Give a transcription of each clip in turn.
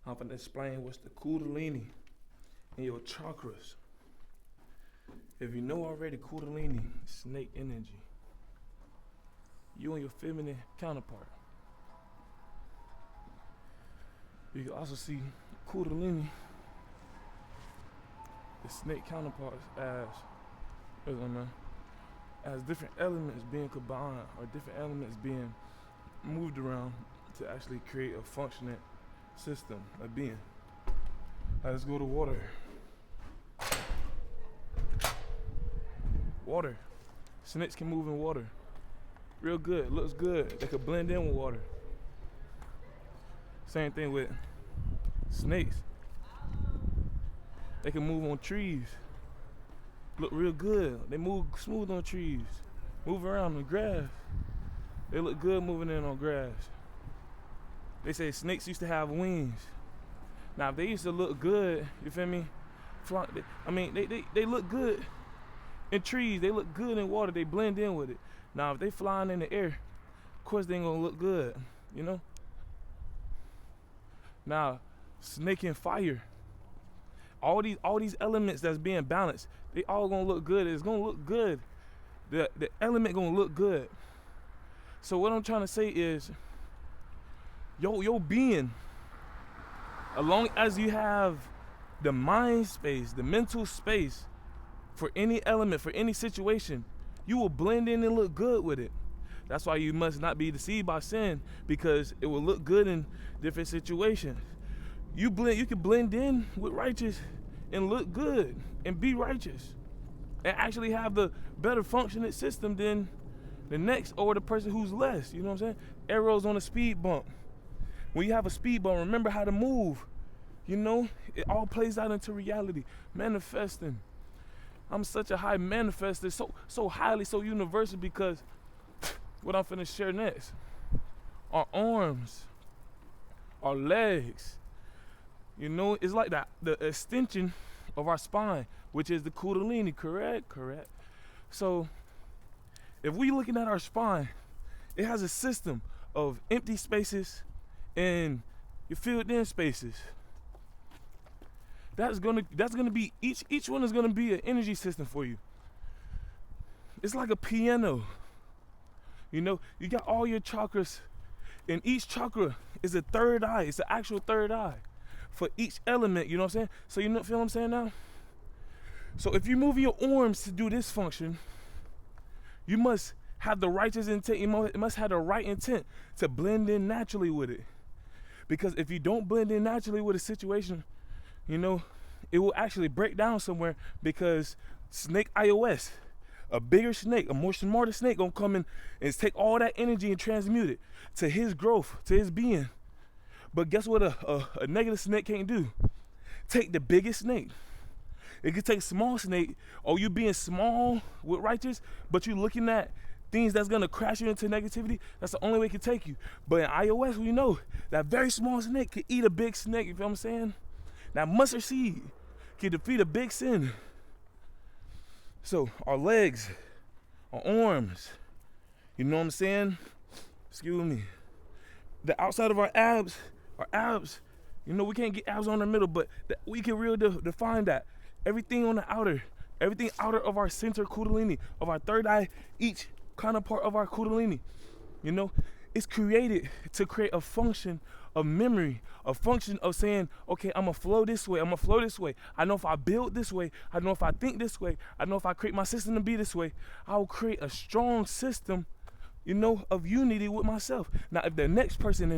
I'm going to explain what's the Kudalini in your chakras. If you know already, Kudalini, snake energy. You and your feminine counterpart. You can also see Kudalini, the snake counterparts, as different elements being combined or different elements being moved around to actually create a functioning system, a being. Let's go to water. Water. Snakes can move in water. Real good, looks good. They could blend in with water. Same thing with snakes. They can move on trees. Look real good. They move smooth on trees. Move around the grass. They look good moving in on grass. They say snakes used to have wings. Now, if they used to look good, you feel me? They look good in trees. They look good in water. They blend in with it. Now, if they flying in the air, of course they ain't gonna look good, you know? Now, snake and fire. All these elements that's being balanced, they all gonna look good. It's gonna look good. The element gonna look good. So what I'm trying to say is, your being, as long as you have the mind space, the mental space for any element, for any situation, you will blend in and look good with it. That's why you must not be deceived by sin, because it will look good in different situations. You can blend in with righteous and look good and be righteous and actually have the better functioning system than the next or the person who's less. You know what I'm saying? Arrows on a speed bump. When you have a speed bump, remember how to move. You know, it all plays out into reality. Manifesting. I'm such a high manifester, so highly, so universal, because what I'm finna share next. Our arms, our legs, you know, it's like that, the extension of our spine, which is the Kudalini, correct? Correct. So, if we looking at our spine, it has a system of empty spaces and your filled in spaces. That's gonna be, each one is gonna be an energy system for you. It's like a piano. You know, you got all your chakras, and each chakra is a third eye. It's an actual third eye for each element, you know what I'm saying? So you know, feel what I'm saying now? So if you're moving your arms to do this function, you must have the righteous intent. You must have the right intent to blend in naturally with it. Because if you don't blend in naturally with a situation, you know, it will actually break down somewhere, because snake iOS, a bigger snake, a more smarter snake, gonna come in and take all that energy and transmute it to his growth, to his being. But guess what a negative snake can't do? Take the biggest snake. It could take small snake, or you being small with righteous, but you looking at things that's gonna crash you into negativity. That's the only way it can take you. But in iOS, we know that very small snake can eat a big snake, you feel what I'm saying? Now, mustard seed can defeat a big sin. So, our legs, our arms, you know what I'm saying? Excuse me. The outside of our abs, you know, we can't get abs on the middle, but we can really define that. Everything on the outer, everything outer of our center Kudalini, of our third eye, each counterpart of our Kudalini, you know, it's created to create a function of memory, a function of saying, okay, I'm gonna flow this way, I know if I build this way, I know if I think this way, I know if I create my system to be this way, I'll create a strong system, you know, of unity with myself. Now, if the next person,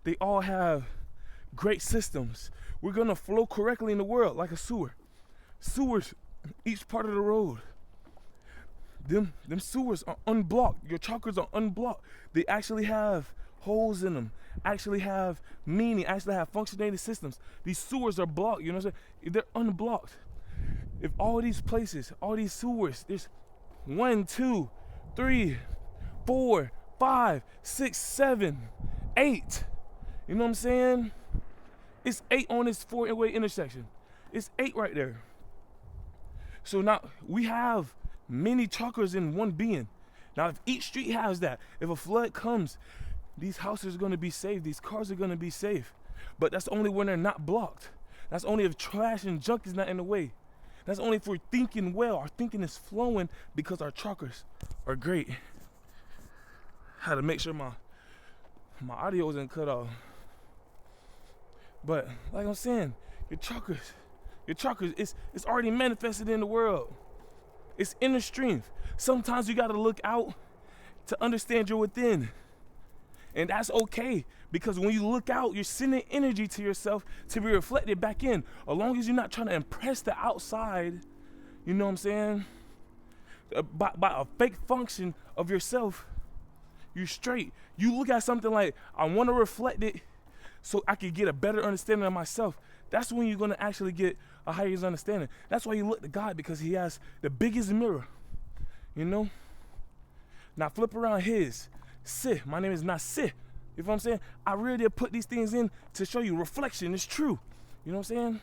they all have great systems, we're gonna flow correctly in the world like a sewer. Sewers, each part of the road. Them sewers are unblocked. Your chakras are unblocked. They actually have holes in them, actually have meaning, actually have functioning systems. These sewers are blocked, you know what I'm saying? They're unblocked. If all these places, all these sewers, there's 1, 2, 3, 4, 5, 6, 7, 8. You know what I'm saying? It's 8 on this 4-way intersection. It's 8 right there. So now we have many chakras in one being. Now, if each street has that, if a flood comes, these houses are going to be safe, these cars are going to be safe. But that's only when they're not blocked. That's only if trash and junk is not in the way. That's only if we're thinking well. Our thinking is flowing because our chakras are great. Had to make sure my audio wasn't cut off. But like I'm saying, your chakras, it's already manifested in the world. It's inner strength. Sometimes you got to look out to understand your within. And that's okay, because when you look out, you're sending energy to yourself to be reflected back in. As long as you're not trying to impress the outside, you know what I'm saying? By a fake function of yourself, you're straight. You look at something like, I want to reflect it so I can get a better understanding of myself. That's when you're going to actually get a higher understanding. That's why you look to God, because he has the biggest mirror, you know? Now flip around his. Si, my name is not Si. You know what I'm saying? I really did put these things in to show you reflection is true. You know what I'm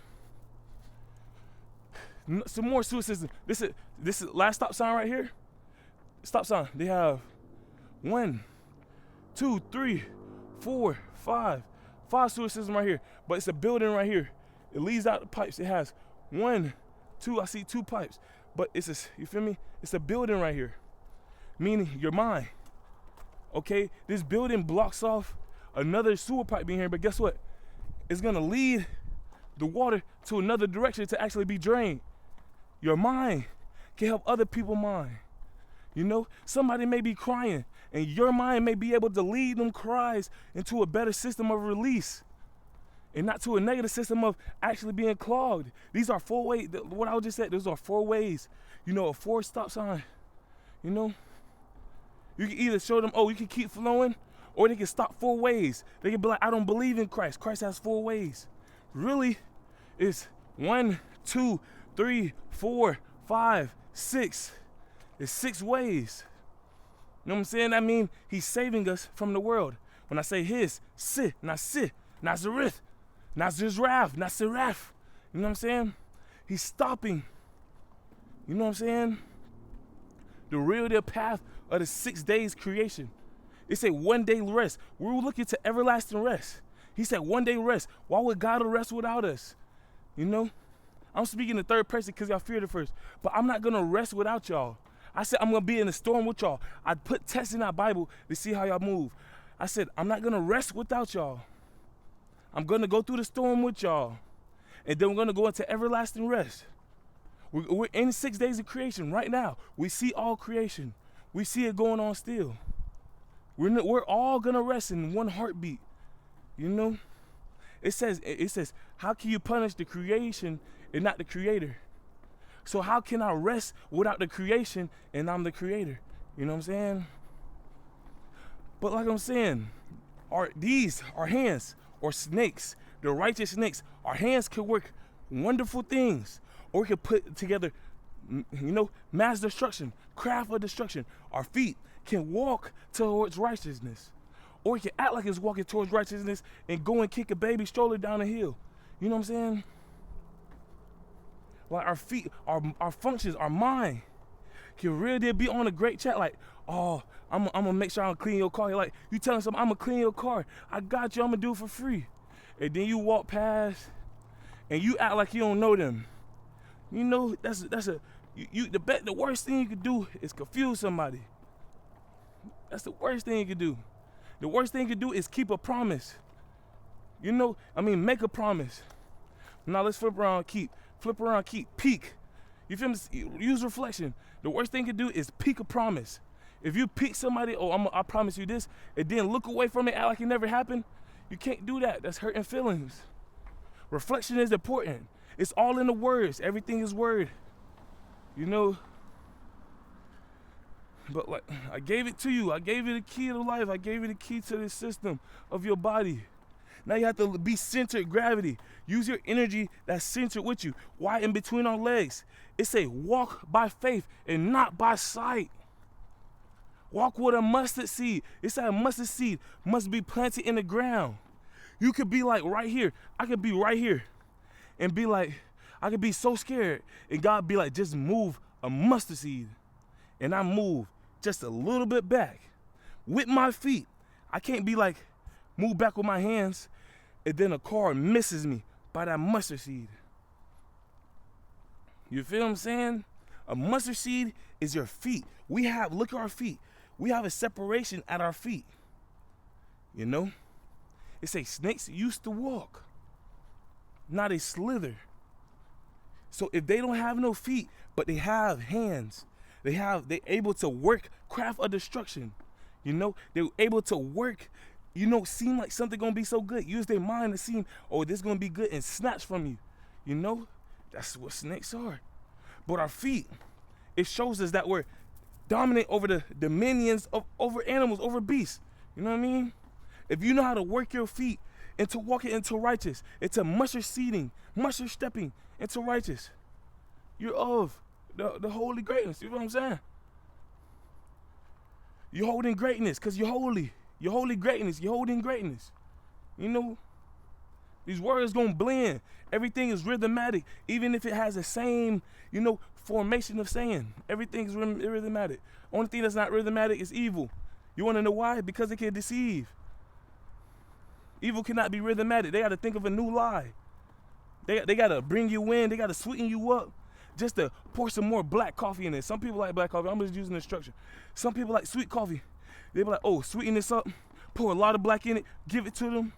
saying? Some more sewer system. This is last stop sign right here. Stop sign. They have 1, 2, 3, 4, 5 sewer systems right here. But it's a building right here. It leads out the pipes. It has 1, 2. I see 2 pipes. But you feel me? It's a building right here. Meaning your mind. Okay, this building blocks off another sewer pipe being here, but guess what? It's gonna lead the water to another direction to actually be drained. Your mind can help other people's mind. You know, somebody may be crying, and your mind may be able to lead them cries into a better system of release, and not to a negative system of actually being clogged. These are 4 ways. What I just said, those are 4 ways. You know, a 4 stop sign. You know. You can either show them, oh, you can keep flowing, or they can stop 4 ways. They can be like, I don't believe in Christ. Christ has 4 ways. Really, it's 1, 2, 3, 4, 5, 6. It's 6 ways. You know what I'm saying? I mean, he's saving us from the world. When I say his, Si, Nazareth, Nazareth, Nazareth. You know what I'm saying? He's stopping. You know what I'm saying? The real path of the 6 days creation. It said 1 day rest. We're looking to everlasting rest. He said 1 day rest. Why would God rest without us? You know? I'm speaking in third person because y'all feared it first. But I'm not going to rest without y'all. I said I'm going to be in the storm with y'all. I put tests in our Bible to see how y'all move. I said I'm not going to rest without y'all. I'm going to go through the storm with y'all. And then we're going to go into everlasting rest. We're in 6 days of creation right now. We see all creation. We see it going on still. We're all gonna rest in one heartbeat. You know? It says, how can you punish the creation and not the creator? So how can I rest without the creation and I'm the creator? You know what I'm saying? But like I'm saying, these are hands or snakes, the righteous snakes. Our hands can work wonderful things. Or we could put together, you know, mass destruction, craft of destruction. Our feet can walk towards righteousness. Or we can act like it's walking towards righteousness and go and kick a baby stroller down the hill. You know what I'm saying? Like our feet, our functions, our mind can really be on a great chat. Like, oh, I'm gonna make sure I'm clean your car. You're like, you telling something, I'm gonna clean your car. I got you, I'm gonna do it for free. And then you walk past and you act like you don't know them. You know, the worst thing you could do is confuse somebody. That's the worst thing you could do. The worst thing you could do is keep a promise. You know, make a promise. Now let's flip around, keep, peek. You feel me? Use reflection. The worst thing you could do is peek a promise. If you peek somebody, I promise you this, and then look away from it, act like it never happened, you can't do that. That's hurting feelings. Reflection is important. It's all in the words. Everything is word. You know? But like, I gave it to you. I gave you the key to life. I gave you the key to the system of your body. Now you have to be centered gravity. Use your energy that's centered with you. Why in between our legs? It say walk by faith and not by sight. Walk with a mustard seed. It said a mustard seed must be planted in the ground. You could be like right here. I could be right here and be like, I could be so scared. And God be like, just move a mustard seed. And I move just a little bit back. With my feet, I can't be like, move back with my hands, and then a car misses me by that mustard seed. You feel what I'm saying? A mustard seed is your feet. Look at our feet. We have a separation at our feet. You know? It says snakes used to walk. Now they slither. So if they don't have no feet, but they have hands, they're able to work craft of destruction. You know, they're able to work, seem like something gonna be so good. Use their mind to seem, oh, this gonna be good, and snatch from you. You know? That's what snakes are. But our feet, it shows us that we're dominant over the dominions over animals, over beasts. You know what I mean? If you know how to work your feet into walking into righteous, into mustard stepping into righteous, you're of the holy greatness. You know what I'm saying? You're holding greatness because you're holy. You're holding greatness. You're holding greatness. You know? These words gonna blend. Everything is rhythmatic, even if it has the same, formation of saying. Everything is rhythmatic. Only thing that's not rhythmatic is evil. You wanna know why? Because it can deceive. Evil cannot be rhythmatic. They gotta think of a new lie. They gotta bring you in. They gotta sweeten you up just to pour some more black coffee in it. Some people like black coffee. I'm just using the structure. Some people like sweet coffee. They be like, oh, sweeten this up, pour a lot of black in it, give it to them.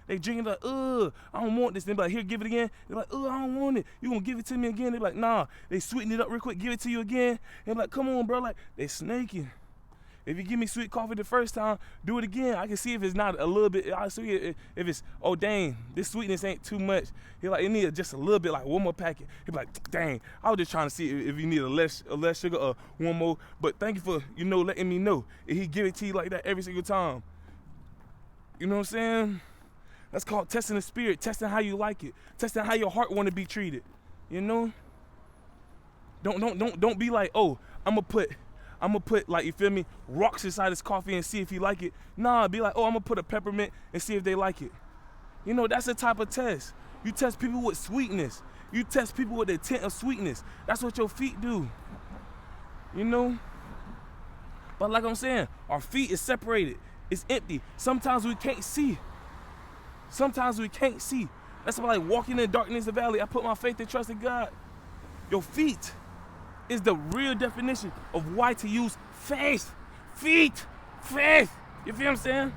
They drink it like, I don't want this. They be like, here, give it again. They're like, I don't want it. You gonna give it to me again? They be like, nah. They sweeten it up real quick, give it to you again. They be like, come on, bro. Like, they snaking. If you give me sweet coffee the first time, do it again. I can see if it's not a little bit. I see if it's, oh, dang, this sweetness ain't too much. He like, it need just a little bit, like one more packet. He be like, dang, I was just trying to see if you need a less sugar or one more. But thank you for, letting me know. If he give it to you like that every single time. You know what I'm saying? That's called testing the spirit, testing how you like it, testing how your heart want to be treated. You know? Don't be like, oh, I'm gonna put like, you feel me, rocks inside his coffee and see if he like it. Nah, be like, oh, I'm gonna put a peppermint and see if they like it. That's the type of test. You test people with sweetness. You test people with the intent of sweetness. That's what your feet do. But like I'm saying, our feet is separated. It's empty. Sometimes we can't see. That's why, like, walking in darkness of the valley, I put my faith and trust in God. Your feet is the real definition of why to use faith. Feet. You feel what I'm saying?